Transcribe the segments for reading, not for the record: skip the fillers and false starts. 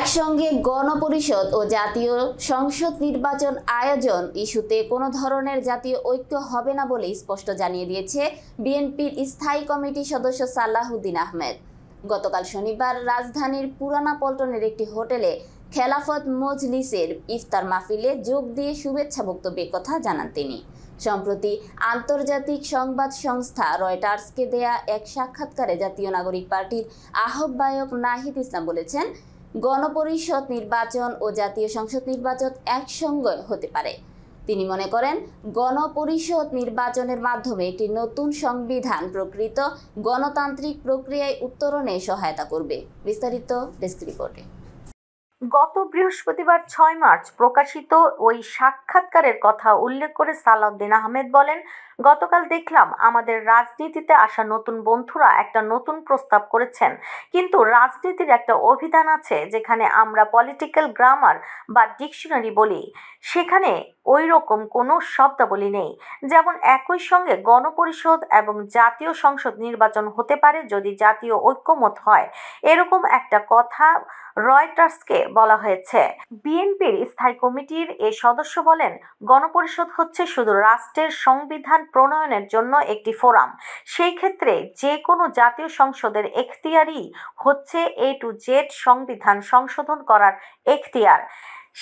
একসঙ্গে গণপরিষদ ও জাতীয় সংসদ নির্বাচন আয়োজন ইস্যুতে কোনো ধরনের জাতীয় ঐক্য হবে না বলে স্পষ্ট জানিয়ে দিয়েছে বিএনপির স্থায়ী কমিটির সদস্য সালাহুদ্দিন আহমেদ। গতকাল শনিবার রাজধানীর পুরানা পল্টনের একটি হোটেলে খেলাফত মজলিসের ইফতার মাহফিলে যোগ দিয়ে শুভেচ্ছা বক্তব্যে কথা জানান তিনি। সম্প্রতি আন্তর্জাতিক সংবাদ সংস্থা রয়টার্সকে দেয়া এক সাক্ষাৎকারে জাতীয় নাগরিক পার্টির আহ্বায়ক নাহিদ ইসলাম বলেছেন, গণপরিষদ নির্বাচন ও জাতীয় সংসদ নির্বাচন একসঙ্গে হতে পারে। তিনি মনে করেন, গণপরিষদ নির্বাচনের মাধ্যমে একটি নতুন সংবিধান প্রকৃত গণতান্ত্রিক প্রক্রিয়ায় উত্তরণে সহায়তা করবে। বিস্তারিত ডেস্ক রিপোর্টে। গত বৃহস্পতিবার ৬ মার্চ প্রকাশিত ওই সাক্ষাৎকারের কথা উল্লেখ করে সালাউদ্দিন আহমেদ বলেন, গতকাল দেখলাম আমাদের রাজনীতিতে আসা নতুন বন্ধুরা একটা নতুন প্রস্তাব করেছেন, কিন্তু রাজনীতির একটা অভিধান আছে যেখানে আমরা পলিটিক্যাল গ্রামার বা ডিকশনারি বলি, সেখানে ওই রকম কোনো শব্দাবলী নেই। যেমন একই সঙ্গে গণপরিষদ এবং জাতীয় সংসদ নির্বাচন হতে পারে যদি জাতীয় ঐক্যমত হয়, এরকম একটা কথা রয়টার্সকে বলা হয়েছে। বিএনপির স্থায়ী কমিটির এই সদস্য বলেন, গণপরিষদ হচ্ছে শুধু রাষ্ট্রের সংবিধান প্রণয়নের জন্য একটি ফোরাম। সেই ক্ষেত্রে যে কোনো জাতীয় সংসদের এখতিয়ারই হচ্ছে A to Z সংবিধান সংশোধন করার এখতিয়ার।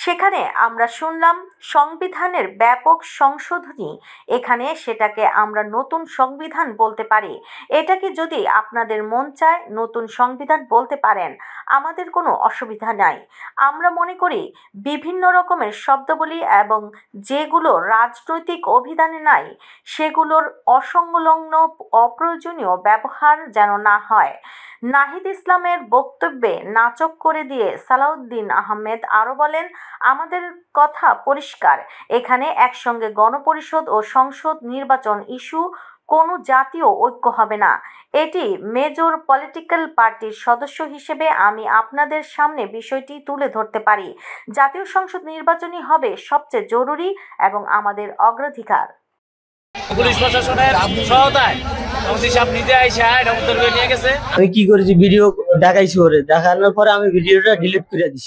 সেখানে আমরা শুনলাম সংবিধানের ব্যাপক সংশোধনী, এখানে সেটাকে আমরা নতুন সংবিধান বলতে পারি। এটাকে যদি আপনাদের মন চায় নতুন সংবিধান বলতে পারেন, আমাদের কোনো অসুবিধা নাই। আমরা মনে করি বিভিন্ন রকমের শব্দাবলী এবং যেগুলো রাজনৈতিক অভিধানে নাই সেগুলোর অসংলগ্ন অপ্রয়োজনীয় ব্যবহার যেন না হয়। নাহিদ ইসলামের বক্তব্যে নাচক করে দিয়ে সালাউদ্দিন আহমেদ আরও বলেন, আমাদের কথা পরিষ্কার, এখানে একসঙ্গে গণপরিষদ ও সংসদ নির্বাচন ইস্যু কোনো জাতীয় ঐক্য হবে না। এটি মেজর পলিটিক্যাল পার্টির সদস্য হিসেবে আমি আপনাদের সামনে বিষয়টি তুলে ধরতে পারি। জাতীয় সংসদ নির্বাচনই হবে সবচেয়ে জরুরি এবং আমাদের অগ্রাধিকার। পুলিশ প্রশাসনের সহায়তায় আমি কি করেছি, ভিডিও দেখাইছি, ওরে দেখানোর পরে আমি ভিডিওটা ডিলিট করে দিছি।